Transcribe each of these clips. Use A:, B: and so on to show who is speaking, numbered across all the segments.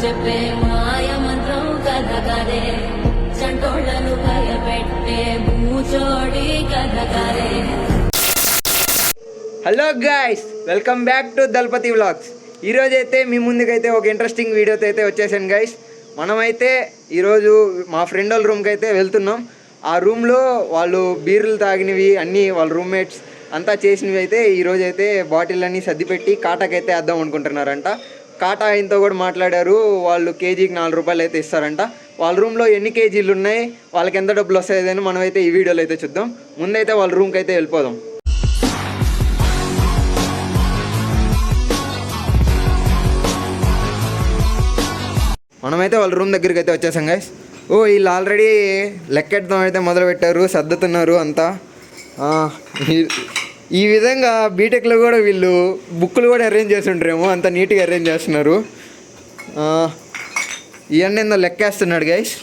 A: చెప్పే మాయ మంత్రం కథ కదే చంటోళ్లను భయపెట్టే భూచోడి కథ కదే.
B: Hello guys, welcome back to Thalapathy vlogs. ఈరోజైతే మీ ముందుకైతే ఒక ఇంట్రెస్టింగ్ వీడియోతో అయితే వచ్చేసాను గైస్. మనమైతే ఈరోజు మా ఫ్రెండ్ వాళ్ళ రూమ్కి అయితే వెళ్తున్నాం. ఆ రూమ్లో వాళ్ళు బీర్లు తాగినవి అన్నీ వాళ్ళ రూమ్మేట్స్ అంతా చేసినవి అయితే ఈరోజు అయితే బాటిల్ అన్నీ సర్దిపెట్టి కాటాకైతే వేద్దాం అనుకుంటున్నారంట. కాటా ఆయనతో కూడా మాట్లాడారు. వాళ్ళు కేజీకి 4 రూపాయలు అయితే ఇస్తారంట. వాళ్ళ రూమ్లో ఎన్ని కేజీలు ఉన్నాయి, వాళ్ళకి ఎంత డబ్బులు వస్తాయని మనమైతే ఈ వీడియోలో అయితే చూద్దాం. ముందైతే వాళ్ళ రూమ్కి అయితే వెళ్ళిపోదాం. మనమైతే వాళ్ళ రూమ్ దగ్గరికి అయితే వచ్చేసాం గైస్. వీళ్ళు ఆల్రెడీ లెక్కెట్టడం అయితే మొదలుపెట్టారు, సర్దుతున్నారు అంతా. ఈ విధంగా బీటెక్లో కూడా వీళ్ళు బుక్కులు కూడా అరేంజ్ చేస్తుంటారేమో, అంత నీట్గా అరేంజ్ చేస్తున్నారు. ఈ అన్న ఏందో లెక్కేస్తున్నాడు గైస్.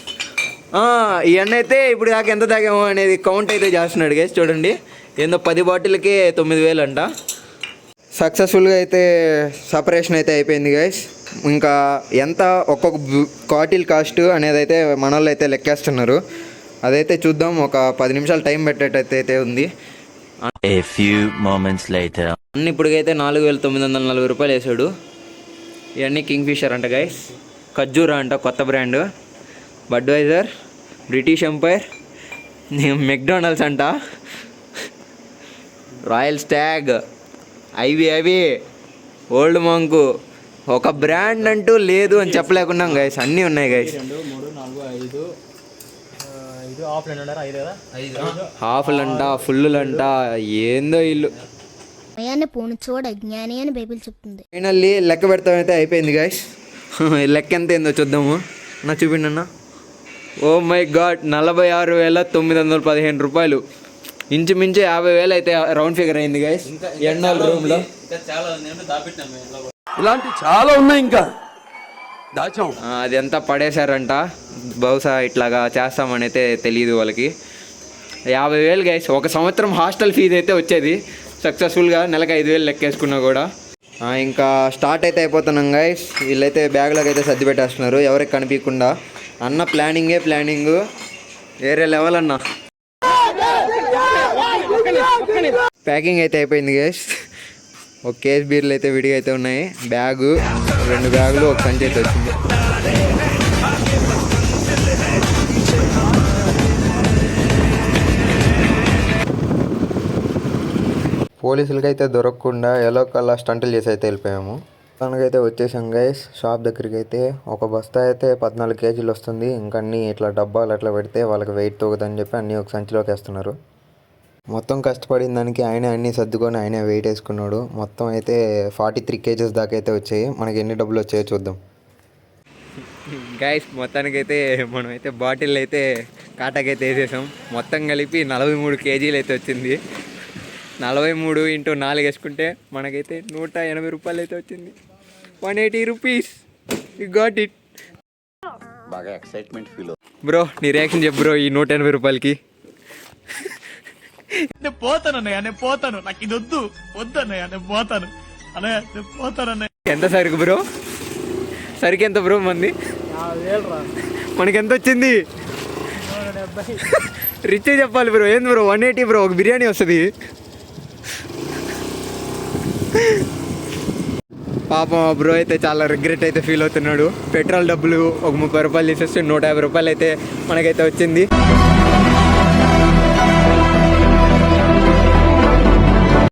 B: ఈ అన్న అయితే ఇప్పుడు దాకా ఎంత తాగామో అనేది కౌంట్ అయితే చేస్తున్నాడు గైస్. చూడండి, ఏందో 10 బాటిల్కే 9,000 అంట. సక్సెస్ఫుల్గా అయితే సపరేషన్ అయితే అయిపోయింది గైస్. ఇంకా ఎంత ఒక్కొక్క బాటిల్ కాస్ట్ అనేది అయితే మన వాళ్ళు అయితే లెక్కేస్తున్నారు. అదైతే చూద్దాం. ఒక 10 నిమిషాలు టైం పెట్టేటైతే ఉంది.
C: A few moments later.
B: అన్ని ఇప్పటికైతే 4,940 రూపాయలు వేసాడు. ఇవన్నీ కింగ్ ఫిషర్ అంట గైస్, ఖర్జూరా అంట కొత్త brand, Budweiser, British empire, McDonald's అంట, రాయల్ స్టాగ్, ఐవి, ఓల్డ్ మంకు. ఒక బ్రాండ్ అంటూ లేదు అని చెప్పలేకున్నాం గైస్, అన్నీ ఉన్నాయి గైస్. హాఫ్లు అంట, ఫుల్లు అంట, ఏందో ఇల్లు. ఫైనల్లీ లెక్క పెడతామైతే అయిపోయింది గైస్. లెక్క ఎంత ఏందో చూద్దాము. చూపిండి అన్న. ఓ మై గాడ్, 46,915 రూపాయలు, ఇంచుమించు 50,000 అయితే రౌండ్ ఫిగర్ అయింది గైస్. ఎండాల రూమ్లో
D: ఇలాంటి చాలా ఉన్నాయి, ఇంకా దాచాం.
B: అది ఎంత పడేశారంట. బహుశా ఇట్లాగా చేస్తామని అయితే తెలియదు వాళ్ళకి. 50,000 గైస్. ఒక సంవత్సరం హాస్టల్ ఫీజు అయితే వచ్చేది సక్సెస్ఫుల్గా, నెలకు 5,000 లెక్కేసుకున్నా కూడా. ఇంకా స్టార్ట్ అయితే అయిపోతున్నాం గైస్. వీళ్ళైతే బ్యాగ్లోకి అయితే సర్ది పెట్టేస్తున్నారు ఎవరికి కనిపించకుండా. అన్న ప్లానింగ్ వేరే లెవెల్ అన్న. ప్యాకింగ్ అయితే అయిపోయింది గైస్. ఒక కేస్ బీర్లు అయితే విడిగా అయితే ఉన్నాయి. 2 బ్యాగులు, ఒక సంచి అయితే వచ్చింది. పోలీసులకి అయితే దొరకకుండా ఎల్లో కలర్ స్టంటులు చేసి అయితే వెళ్ళిపోయాము. తనకైతే వచ్చేసాం గైస్. షాప్ దగ్గరికి అయితే ఒక బస్తా అయితే 14 కేజీలు వస్తుంది. ఇంకా అన్నీ ఇట్లా డబ్బాలు అట్లా పెడితే వాళ్ళకి వెయిట్ తోగుదని చెప్పి అన్నీ ఒక సంచిలోకి వేస్తున్నారు. మొత్తం కష్టపడిన దానికి ఆయనే అన్నీ సర్దుకొని ఆయనే వెయిట్ వేసుకున్నాడు. మొత్తం అయితే 43 కేజెస్ దాకా అయితే వచ్చాయి. మనకి ఎన్ని డబ్బులు వచ్చాయో చూద్దాం గైస్. మొత్తానికైతే మనమైతే బాటిల్ అయితే కాటాకైతే వేసేసాం. మొత్తం కలిపి 43 కేజీలు అయితే వచ్చింది. 43 × 4 వేసుకుంటే మనకైతే 180 రూపాయలు అయితే వచ్చింది. 180 రూపీస్. You got it.
D: బాగా ఎక్సైట్మెంట్ ఫీల్
B: బ్రో, నీ రియాక్షన్ చెప్పు బ్రో ఈ 180 రూపాయలకి.
E: నేను పోతాను అన్నయ్య, నాకు ఇది వద్దు అన్నయ్య, నేను పోతాను అన్నయ్య, నేను పోతాను అన్నయ్య.
B: ఎంత సరుకు బ్రో? సరుకు ఎంత బ్రో? మంది మనకి ఎంత వచ్చింది? రిచ్ చెప్పాలి బ్రో. ఏంది బ్రో 180 బ్రో? ఒక బిర్యానీ వస్తుంది. పాపం బ్రో అయితే చాలా రిగ్రెట్ అయితే ఫీల్ అవుతున్నాడు. పెట్రోల్ డబ్బులు ఒక 30 రూపాయలు తీసేస్తే 150 రూపాయలు అయితే మనకైతే వచ్చింది.